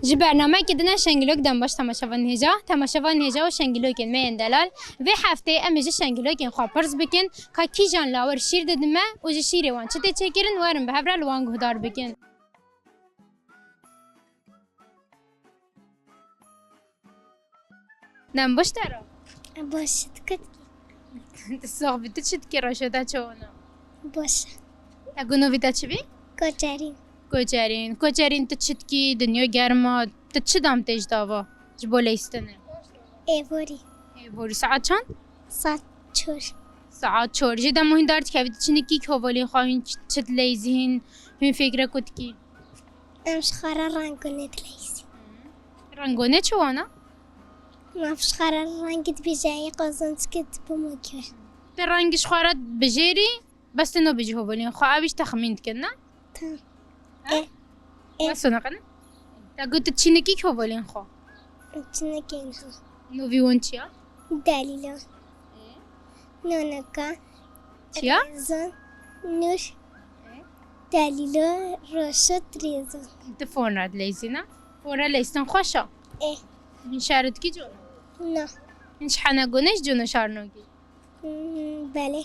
جی برنامه که دنیا شنگلوک دم باش تماشاوان هجا و شنگلوک من دلال و هفته امیج شنگلوک خواب پرس بکن که کی جان لاور شیر ددمه و جی شیر وان چه چکرین وارم به هبرال وان گهدار بکن. دم باش ترا. باشه کت. صاحبت چت کی راشده چونه؟ باشه. اگه ویتا چی بی؟ کوچرین تو چت کی دنیا گرما تو چه دام تیج داوا جبوله استنه. ایوری ساعت چند؟ ساعت 4 جدا مهم دارد که وقتی چنین کی خواهی خواهین چت لیزین هم فکر کد کی؟ امش خارا رنگونه لیزی. رنگونه چوانه؟ مافش خارا رنگت بیجایی قازنت کت بموکه. در رنگش خارات بجری بس تنو بجی خواهی خواهیش تخمین کنه؟ بس نکنه؟ تقول تشيني كيك هو بولين خو تشنكينها نوفي وانتيا دليلا نونكا تيا ريزون نوش دليلا روشة ريزون انت فون راد ليزينا فون راد ليزن خوشا من شارد کی جونا نه انش حنا گونش جونا شارنوگی بله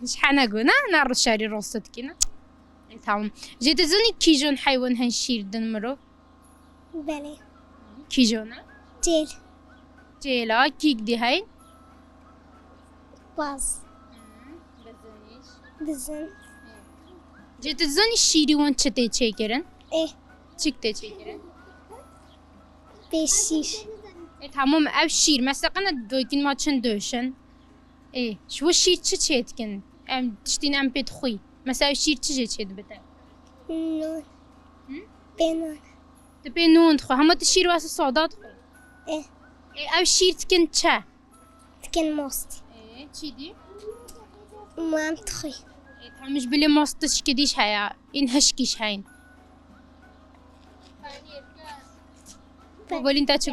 انش حنا گونا نار شاری روستت کینا تمام جيت زني كيجون حيوان هنشير دن مرو بله كيجونا جيلا كيك دي هاي باز بزن جيت زني شيري وان چته چيكرن چيكته چيكرن بشير تمام او شير مثلا دوكين ما چن دوشن شو شير چه چيتكن ام تشتين ام بيت خوي مثلا شير چه چيت بده نون بنون تبي نون خو هم تشير واسه صادات خو او شير تكن چه تكن ماست چی دی مام تخي مش بلي ماستش كديش هيا إن هشكيش هين بقول انت شو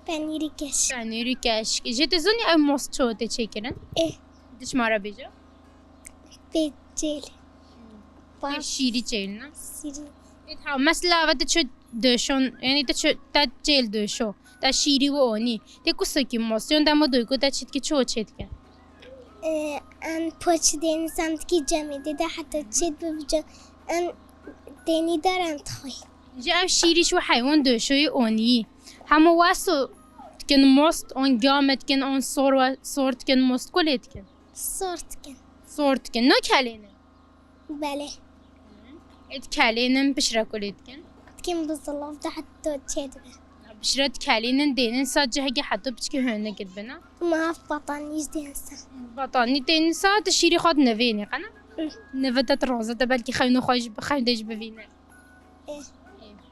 پنیری کشک پنیری کشک جت زنی او ماست شو تشکرن دش مارا بیجا بیجل شیری جیل نه شیری ها مثلا وقت شو دوشون یعنی تا جیل دوشو تا شیری و آنی تا کسی ماست یون دم دوی کو تا چیت کی چو چیت کن ان پوچ دین سمت کی جمیده ده حتی چیت ببجا ان دینی دارم تخوی جا شیری شو حیوان دوشوی آنی همه واسو کن ماست آن گامت کن آن سورت کن ماست کلیت کن سورت کن نه کلینه بله ات کلینم بشرا کلیت کن کن بزلاف ده حتی چیت به بشرات کلینن دینن ساجه هگه حتی بچه که هنه گل بنا ما بطانیش دینسا بطانی دین ساعت شیری خود نوینی قنا نویدت رازه ده بلکه خیلی خوش بخیر دیج ببینه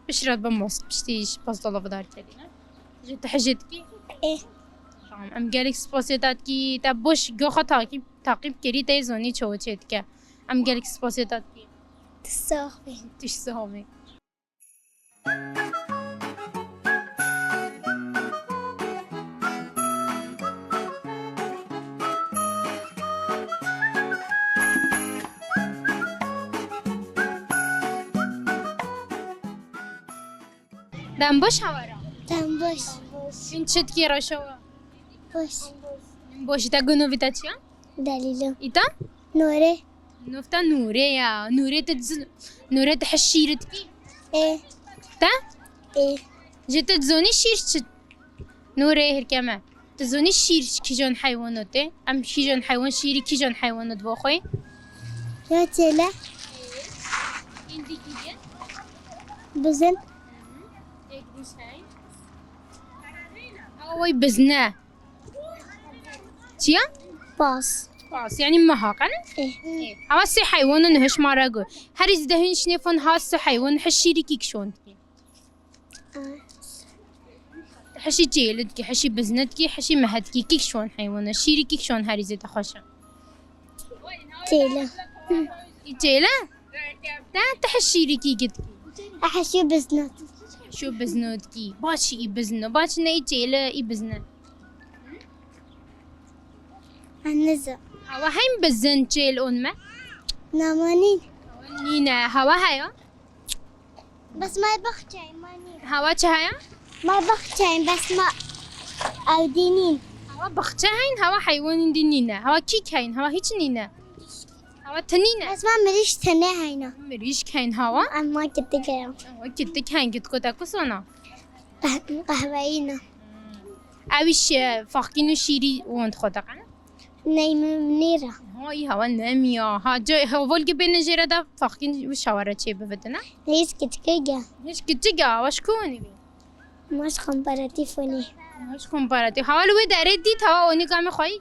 بشرات بموست بشتیش بازدلا بدار کلینه جت حجت کی تمام ام گالک سپاسیتات کی تا بوش گو خا تعقیب کری تا زونی چوچت که ام گالک سپاسیتات کی تساهمي دم باش هوارا دم باش این چت کی را شو باش تا گنو ویتا چیا دلیلو ایتا نوره نفتا نوره یا نوره تحشيرت کی تا جت تزوني شير چت نوره هر کما تزوني شير کی جان حیواناته ام کی جان حیوان شیری کی جان حیوانات واخوی یا چله این دیگه بزن اوي بزنه چیا باس يعني ما هاقن اما سي حيوان نهش مارغو هر از دهنش نفون هاس حيوان حشيري كيك شون حشي جيلد حشي بزنت حشي مهد كيك شون حيوان شيري كيك شون هر از تخشن جيلا تا تحشيري كيك احشي بزنت شو بزنوت كي باشي اي بزنو باش ناي جيلا اي بزنه النزع هوا هين بزن جيل اون ما نامانين نينا هوا هيا بس ما بخشين ماني هوا چه هيا؟ ما بخشين بس ما او دينين هوا بخچه هين هوا حيوان دينينه هوا كيك هين هوا هيچ نينه هوا تنينه بس ما مريش تنه هينا مريش كاين هوا اما كنت كلام هوا كتك هين كت كتا كسونا قهوهينا اويش فاقينو شيري وانت خدا قنا نايم منيرة هاي هوا نميا ها جا هوا الجي بين جيرا دا فاقين وشاورة چه بفتنا ليش كتكيجا هيش كتجا واش كوني بي مش كومباراتيفوني هاش كومباراتي هوا لو داره دي هوا اوني كام خواهي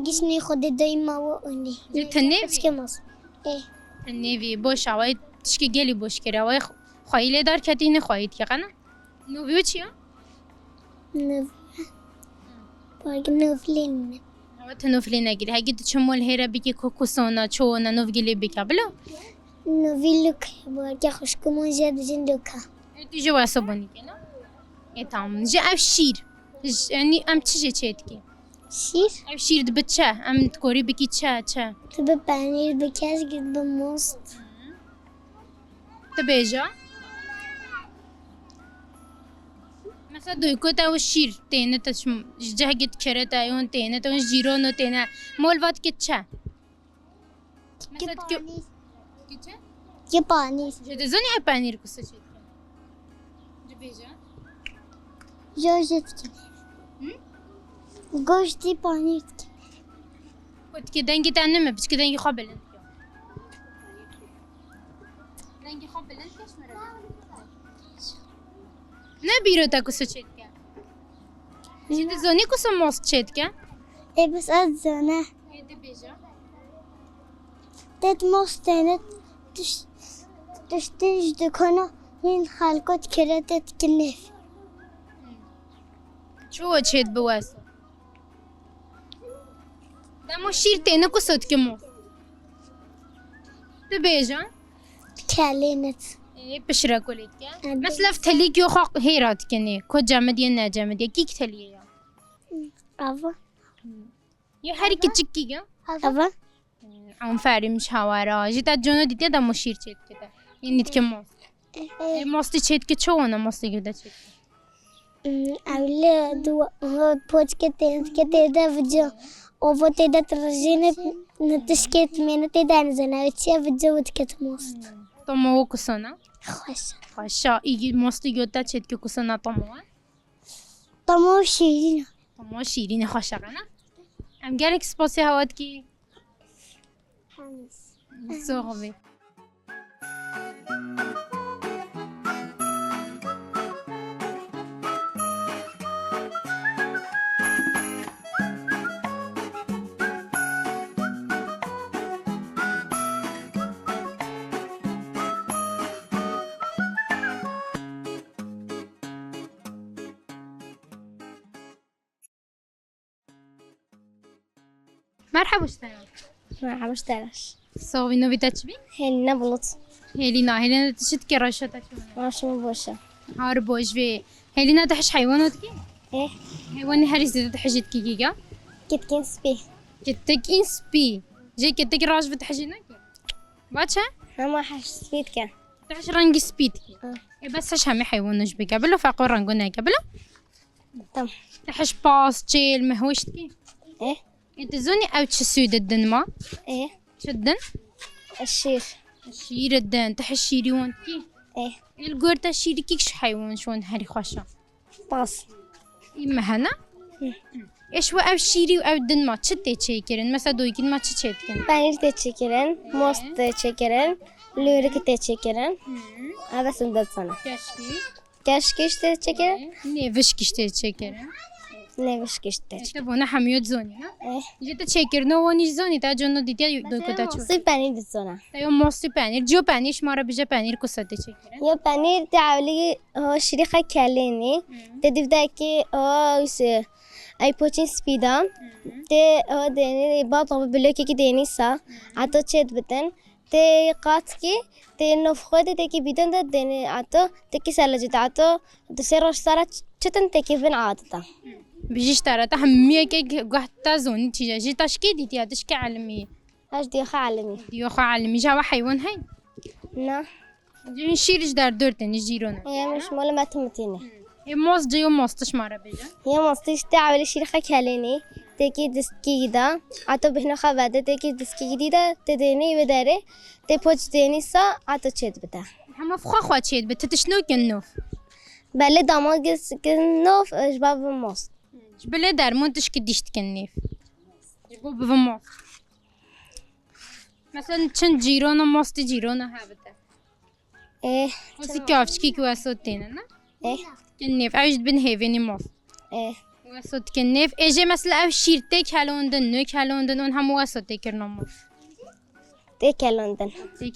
جسني خد دايما واني تنه بس كماس ايه النبي بوش هواي تشكي جالي بوش كده هواي خواهي دار كتين خواهي تيا قنا نوبيو چيا نوف باقي نوفلين هوا تنوفلي نگیری هگی تو چمول هیرا بگی کوکوسونا چونا نوفگیلی بگی بلا نوفيلوك باقي خوشكمون جد جندوكا تو جو عصبانی کنه تمام جا اف شیر يعني ام تشي تشيتكي شير اف شیر دبتشا ام تكوري بكي تشا تشا تبى بانير بكاس قد بموست تبيجا مثلا دويكو تا وشير تينا تشم جهجت كرتا يون تينا تون جيرونو تينا مولفات كتشا مثلا ياباني كتشا ياباني جد زوني اي بانير كوسا تشيتكي تبيجا جوجتك جوجتي بانير كنت كدنجي تانما بس كدنجي خبل انت دنجي خبل انت ايش مرة نبيرو تا كوسا تشيتكي جد زوني كوسا موست تشيتكي ايه بس أتزنه تبيجا تت موستينت تشتنج دكنا ين خالقت كرتت كنف شو تشيت بواسو دا مو شير تينا كوسوت كمو تبيجا كالينت ايه بشرا كوليت كا مثلا فتليك يو خاق هيرات كني كو جامديا نا جامديا كيك تليا أفا يو هاري كتشكي يا أفا عم فاري مش هوارا جيتا جونو ديتيا دا مو شير تشيت كده يعني تكمو ايه موستي تشيت كتشو انا موستي كده تشيت أولي دو بوت كتير دا فيديو أو تيدا ترجيني نتشكيت مين تيدا نزنا وتشي فيديو وتكت موست تومو كوسونا خوش خاشا ايجي موستي يوتا تشيت كوسونا تومو طمو شيرين تومو شيرين خاشا قنا ام جالك سباسي هوات كي صغبي مرحبا اشتغل ما عمش تعرفش صوبي نوبي تاتشبي هنا بلط هيلينا تشتكي رشا تاتشبي ما شو بوشة هار بوجبي هيلينا تحش حيوانات كي إيه حيوان هريزة تحجت كي جيجا كت كنس بيه كتك إن سبي جي كتك راج بتحجينا كي باتشا ما حش سبيت كان تحش رنج سبيد كي إيه بس هش همي حيوان نجبي قبله فاقو رنجونا قبله تم تحش باس جيل مهوش كي إيه انت زوني او تشسود الدن ما إيه شدن الشيخ شير الدن تحش شيري وانت كي إيه الجورتا شيري كيكش حيوان شون هاري خوشا باص إما هنا إيش هو أو شيري وأو دن ما تشتى تشيكرن مثلا دويكين ما تشتكن بانير تشكرن موست تشكرن لورك تشكرن هذا سندت سنة كشكش تشكرن نيفش كش تشكرن نيفش كش تشكرن تبونا حميوت زوني ها إيه جت تشكرن واني زوني تا جونو ديتيا دويكو تا تشو موست بانير تسونا تا يوم موستي بانير جو بانيش مارا بيجا بانير كوسا تشكرن يا بانير تعاولي هو شريحة كاليني تدفداكي هو يصير أي بوتشين سبيدا تي هو ديني باطو بلوكي كي ديني سا عطو تشيد بتن تي قاتكي تي نفخودي تكي بيدن دا ديني عطو تكي سالجت عطو تسيروش سارة تشتن تكي بن عاطتا بيجيش ترى تا همية كي قحتا زوني تيجا جي تشكي ديتيا تشكي عالمي هاش دي خا علمي ديو خا عالمي جاوا حيوان هاي نا این شیرش در دور تنی جیرونه مش مال متمتينه این ماست جیو ماستش ماره بیجا هي مصطيش تعمل شريحة كاليني تكي دسكي جدا عطو بهنا خبادة تكي دسكي جديدة تديني بداره تبوش ديني سا عطو تشد بتا همه فخوا خواه چید به تتشنو کنوف بله داماد نوف جباب مصط جبله درمونتش که دیشت کنیف جبو به ماست مثلا چند جیرون و ماست جیرون ها بته ايه وسی کافچکی که واسود تینه نه ايه کنیف اوجد بین هیوینی ماست ايه واسود کنیف ایجه مثلا او شیرته کلوندن نو کلوندن اون هم واسود تکرنا ماست تيكا لندن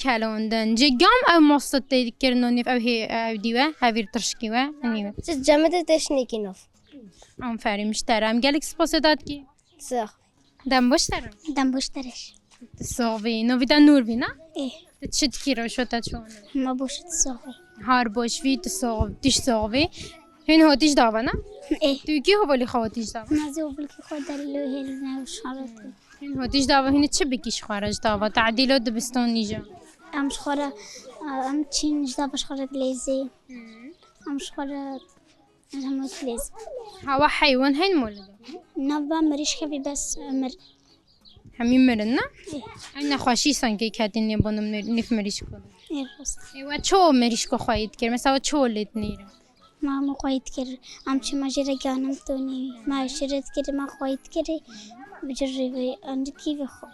کلوندن جگام او ماست تکرنا نیف او او دیوه هاویر ترشکیوه نیوه جمد تشنيكي نوف ام فری مشترم گلک سپاس داد کی صح دم باشترم دم بوشترش تصاوي نو فيدا نور فينا ايه تشد كيرو شو تشون ما بوش تصافي هار باش في تصاوي تش صاوي هين هو تش دابنا ايه تو كي هو اللي خو تش دابا نازو بالكي خود اللي هي وشارتي هين هو تش دابا هين تشبكيش خارج دابا تعديلو دبستون نيجا ام شخورة ام تشين جدابا شخورة ليزي ام شخورة هموت ليزي هوا حيوان هين مولد نبا مريش كبي بس مر همين مرنا ايه انا خوشي سانكي كاتين يبون نف مريش كو ايه بس ايوا چو مريش كو خوايد كير مثلا چو لتنير ما مقايد كر ام چي ما جرى جانم توني ما شرت كر ما قايد كر بجربي عندكي بخو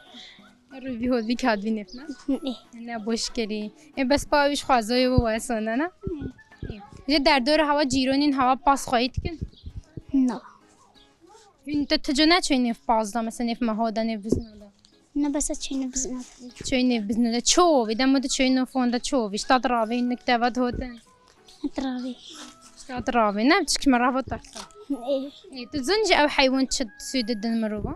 روبي هو بيك هاد بنفنا ايه انا بوش كري بس باوش خوازوي و واسونا نا جه در دور هوا جیرونین هوا پاس خواهید کن نا این تتجو نه چوی نیف پاس دا مثلا نیف مهادا نیف بزنودا نا بس تشين بزناد چوی نیف بزنودا چو ویدا مود چوی نفوندا چو ویشتاد راوی نکتابات هوتن تراوي اشتاد راوی نه بچک مرافو تحصل ايه تزنج او حيوان تشد سود الدن مروبا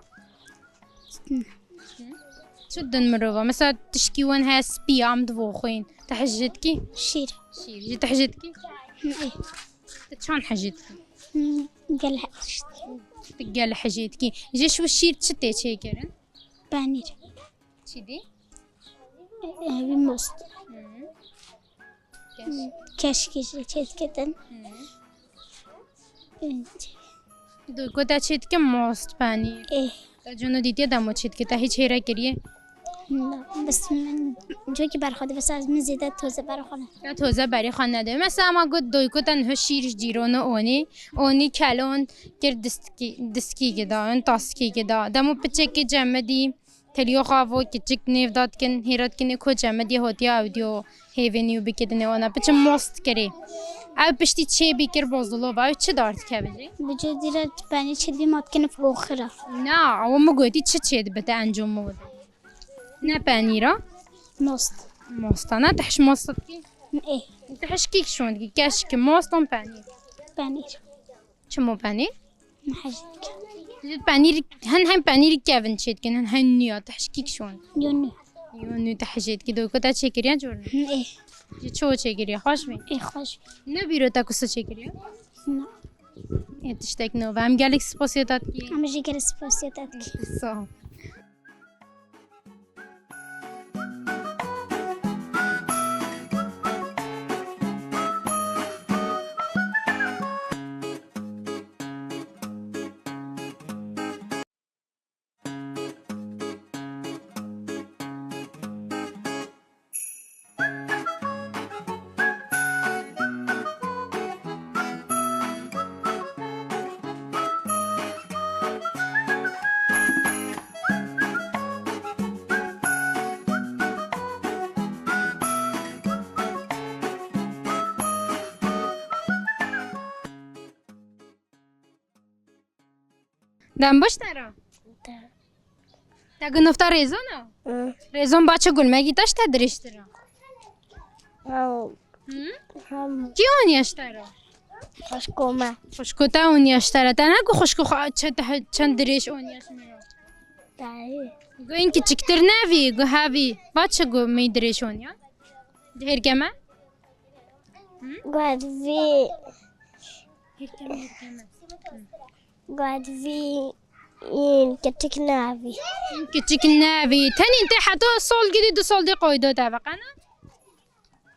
تشد مروبا مثلا تشكيون ها سبي عم دفوخين تحجتكي شير شير جي تحجتكي ايه تشون حجتكي قال تقال حجتكي جي شو الشير تشتي شي كرن بانير تشدي بموست كاشكي جيت كتن دو كوتا تشد كم موست باني ايه تجونو ديتي دمو تشد كتا هيچ هيرا كريه لا بس من جوكي برخوده بس از من زيادة توزة برخوده یا توزه برای خانه ده مثلا ما گفت دوی کتن هو شیرش جیرونه اونی کلون کر دسکی گدا اون تاسکی گدا دمو پچک جمدی تلیو خواهو کچک نیف داد کن هیرات کنی کو جمدی هوتی اودیو هیونیو بکدنه اونا پچ ماست کری او پشتی چه بیکر بازدلو و چه دارد که بجی؟ بجو ديرت باني تشدي مات كان في اخرى نه او ما گویدی چه بده انجام موده نه پنیرا موست ماستانه تحش ماستت کی؟ ايه تحش کیک شوند کی کش که ماستان پنیر بانير چمو پنیر؟ محجك پنیر هم پنیر کیون چید کنن هم نیا تحشکیک شون يونو یونو تحشید که دو کتا چکریا جورن ايه جی چو چکریا خوش می ايه خوش نه بیرو تا کسا چکریا نا اتشتک نو و هم گلک سپاسیتات کی عم جي كرس بوسيتك سا دم باش ترا تا گنفتا ریزانا ریزان بچه گل مگی تاش تدریش ترا هم کی اونیش ترا خوش كوما خوشکوتا اونیش ترا تا نگو خوشکو چند دریش اونیش میرا داي گو این که چکتر نوی گو هاوی بچه گو می دریش اونیا هر کمه قاعد في قاعد في كتك نافي كتشك النافي تاني انت حتى صول جديد وصول دي قويدو تابقنا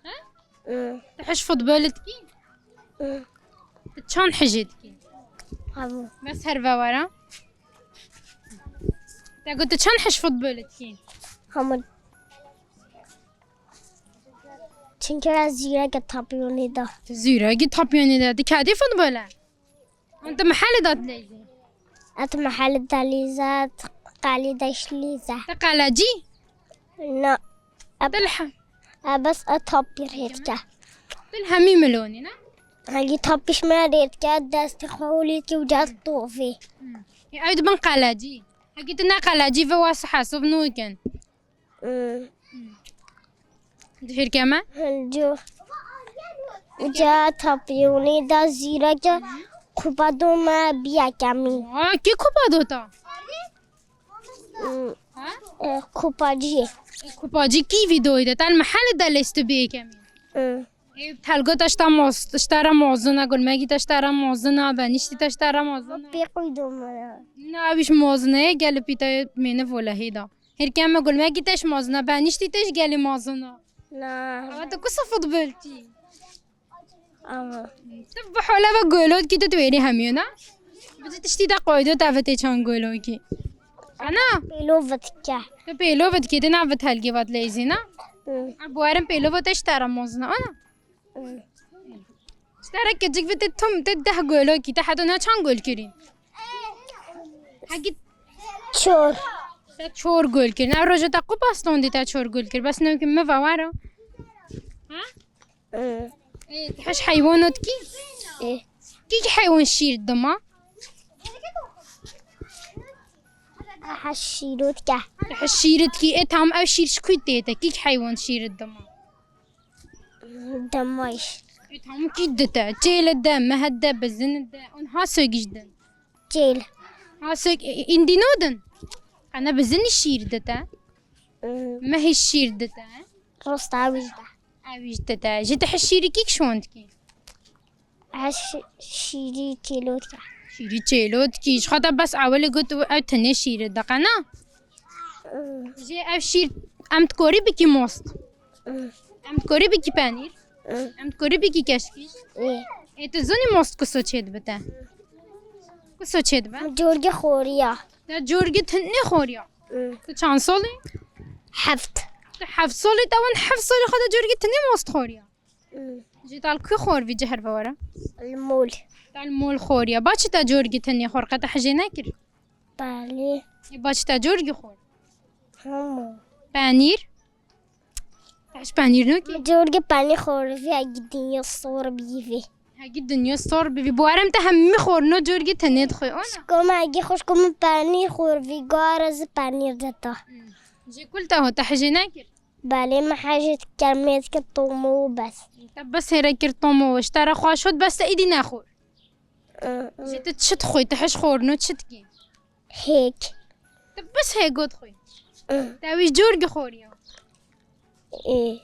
ها تحش فوتبولتكي تشان حجتكي همون بس هربا ورا تا قلت تشان حش فوتبولتكي همون چونکه از زیرا که تاپیونی دا زيرا قد تحبيني ده دي كادي فوتبولا انت محل دات ليزي ات محل دلیزت قلی دشلیزه تقالاجي نه تلحم بس اتاپیر هیت که تلحمي ملوني نا هاگی تاپیش مرید که دست خولی که وجات طوفی يعود بن قالاجي حكيت لنا قالاجي فواس حاسب نوكن دحير كما جو جا تاپیونی دا زیرا که خوبا دو ما بیا کمی كي كوبا دوتا خوبا جی كوبا جي كي فيديو ده تاع المحل ده اللي استبيه كمين تلقى تشترى موزنة قول ما جيت اشترى موزنة بنشتي تشترى موزنة بیقوی دو منا لا بيش موزنة قال بيتا مين فولا هيدا هير كما قول ما جيتش موزنة بنشتي تش قال موزنة نه انت كوسا فوتبولتي اما تبحوا لا بقولوا كي تتويري همينا بدي تشتي دا قايدو تافتي چان قولوا كي انا پیلو ودکه بيلو بد كي تنعبت هالجي بات ليزينا ابوارم بيلو بتشترى موزنة انا اشترى كجيك بتتم تده قولوا كي تحدنا چان قول كرين حقي چور تا چور گل کرد نه روزا تا قو باستون دی تا چور گل کرد بس نو که مفوارو ها تحش حيوانات كي حيوان شير الدما حشیروت که تحش شيرت كي اتهم او شير شكوي تيتا كي حيوان شير الدما دمایش اتهم كي دتا جيل الدا مهدا بزن الدا ها سوق جدا جیل ها سوق اندي نودن انا بزن الشير دتا ما هي الشير دتا رست عویزده اويش دتا جيت حشيري كيك شوندكي شیری کیلوت که شيري تشيلوت كيش خاطر بس اول قلت او تني شير دقنا جي او شير ام تكوري بكي موست ام تكوري بكي بانير ام تكوري بكي كشكيش اي تزوني موست كسو تشيد بتا كسو تشيد با جورگ خوریا دا جورجي تني خوريا چند سالي هفت حف سالي توان حف سالي خاطر جورجي تني موست خوريا جي تال كي خور في جهر فورا المول تال مول خوريا باچ تا جورجي تني خور قطع حجي نكر بله باچ تا جورجي خور همون بانير ايش بانير نوكي جورگ پنی خوری اگه دنیا صور بیوی هاجي الدنيا صار بي بوارم تهمي خورنا جورجي تنيد خوي انا کم اگه خوش کم پنی خوری گارز پنیر دتا جي قلت اهو تحجي ناكر بله ما حاجة كلمات كالطومو بس طب بس هي راكر طومو اشترى خواشوت بس ايدي ناخور جيت تشت خوي تحش خورنا تشتكي هيك طب بس هي قد خوي تاويش جورجي خوريا ايه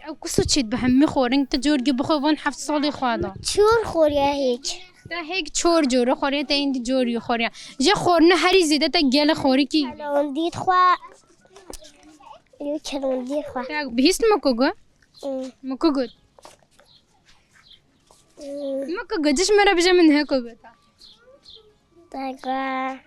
او كسو تشيد بهمي خورين تا جورجي بخوي بون حفت صالي خوادا چور خوریا هيك تا هيك چور جورو خوريا تا اندي جوري خوريا جي خورنا هري زيدا تا گل خوري كي كلون ديت خوا يو كلون ديت خوا تا بهيست مكوغو مكوغو مكوغو جيش مرا بجا من هكوغو تاقا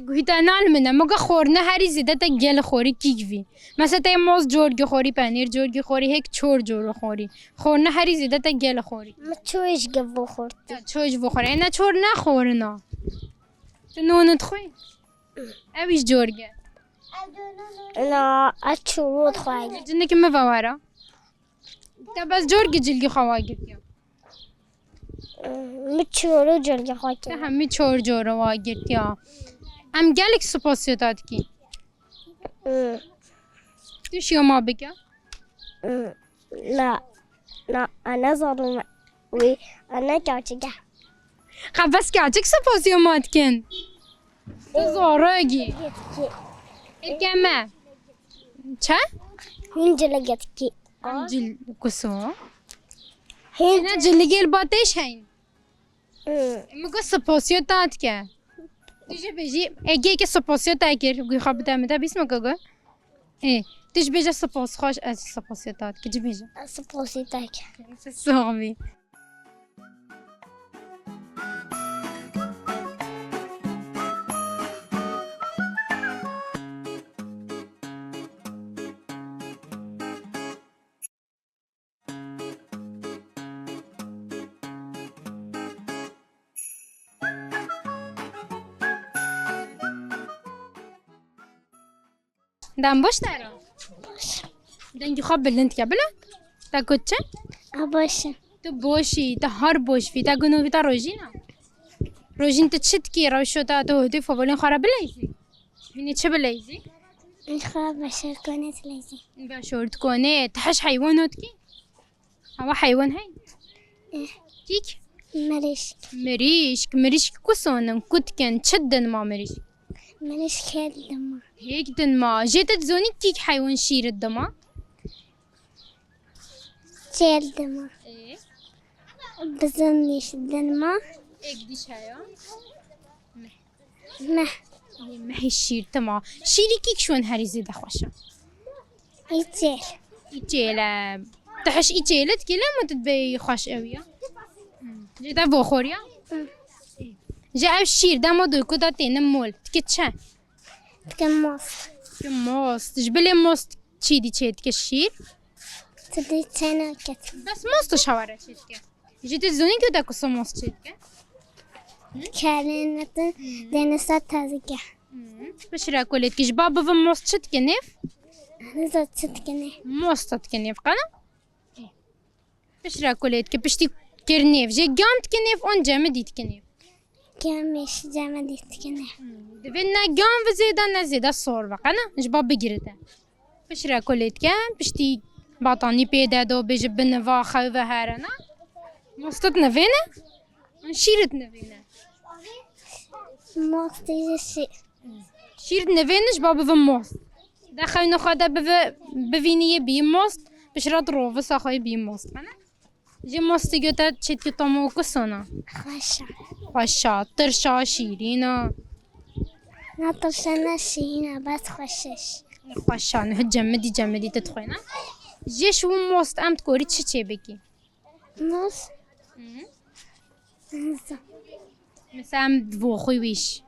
گویتا نال منه مگه خورنه هری زیده تا گل خوری کیک وی مثلا تا موز جورگی خوری پنیر جورگی خوری هک چور جورو خوری خورنه هری زیده تا گل خوری ما چوش قبو خورد چوش بخوری اینا چور نخورنا تو نونت خوی اویش جورگه انا اتشورود خواهی جنه که مفوارا تا بس جورگی جلگی خواه گرتیا متشورو جرگی خواهی تا همی چور جورو وا گرتیا ام گلک سپاسیتات کی تو شیوما بگه لا لا انا ظالمة وي انا كاوتشكا خب بس که عجک سپاسیومات کن تو زارگی ارگمه چه؟ هين جلقتكي ام جل کسو هين اینا جلگی الباتش هین مگه سپاسیتات که دیجی بجی اگه که سپاسیت اگر گوی خواب بتامده بیس مگه گو تجبيجة سباس خوش سباسيتات كجبيجة سپاسیتک. الصغبي. دام باش ترى دنجي خبل انت قبلك تا كوتشا باشه. تبوشي تهار بوش في تاقنو في روجينا روجين تتشتكي روشو تا تهدي فبولين خراب ليزي هني تشبليزي میخوام بشر کنه لیزی. بشور تكوني تحش حيواناتكي هوا حيوان هاي كيك مريشك كوسونن كوتكن تشدن ما مريشك منش کلم. هيك دن ما جيت تزوني كيك حيوان شير الدما کلم. ايه بزنیش دنما. ايك ديش هايا نه. ما هي الشير تما شيري كيك شون هاري زيدا خوشا ایتل. إيجيلا تحش إيجيلت كلا ما تتبي خوش أويا جدا بخوريا جاء الشير دا ما دوي كدا تنمول تكتشا تکماس. موست جبلي موست تشيدي تشيد كالشير تدی تنها کت. بس موست شوارع تشيد كا جيت الزوني كدا كسو موست تشيد كا کلنت دنسات تازگه. باش راكولت كيش بابا في موست تشيد كنيف نزات تکنه. موست تكنيف قنا باش راكولت كي باش كرنيف جي قامت كنيف اون جامد يتكنيف کمش جمع تکنه. دفنا قام في زيدا نزيدا الصور بقنا جباب بقرده باش راكولت كان بشتي باطاني بيدا دو بيجب النفاخة وظهرنا مستطنا فينا نشيرتنا فينا ماستي شيء. شيرتنا فينا جباب في موست دخلنا خدا بفينية بي موست باش راتروف ساخوي بي موست انا جي موست جوتا تشيت كتامو كسونا خوشا. خوشا ترشا شيرينا نطرشنا شينا بس خوشش. خوشا نهجمدي جمدي تدخلنا جيش وموست ام تكوري تشي بكي نص. نص. مثلا دفوخي ويش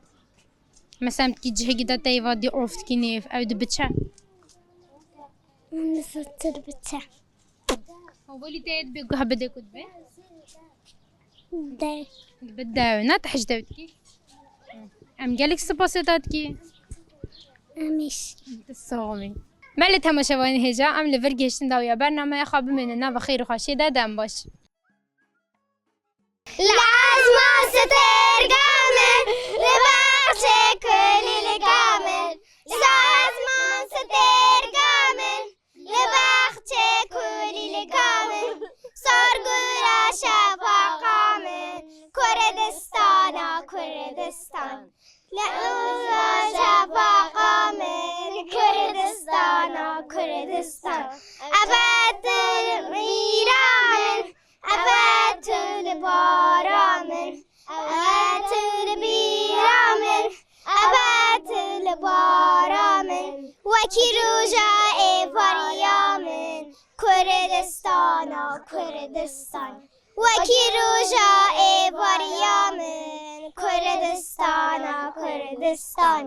مثلا كي تجي كدا تايفا دي اوفت كينيف او دبتشا نص تربتها. هو اللي تايد بيقو هبدا كنت بي ده. بداونا تحش داوتكي ام قالك سباسيتاتكي أمش. الصومي مالتها مشاوين هجا ام لفرقيشن داويا برنامج يخاب مننا بخير وخاشي دا دام باش لازم سترجمل لبعض كل الجمل. لازم سترجمل لبعض كل الجمل. سرگورا شفاقامل كردستان كردستان. لأولا شفاقامل كردستان كردستان. أبد میرامل أبد البارامل أبد البيرامل أبد البارامل وكي رجاء فريامل كردستان كردستان. وكي رجاء فريامل كردستان كردستان.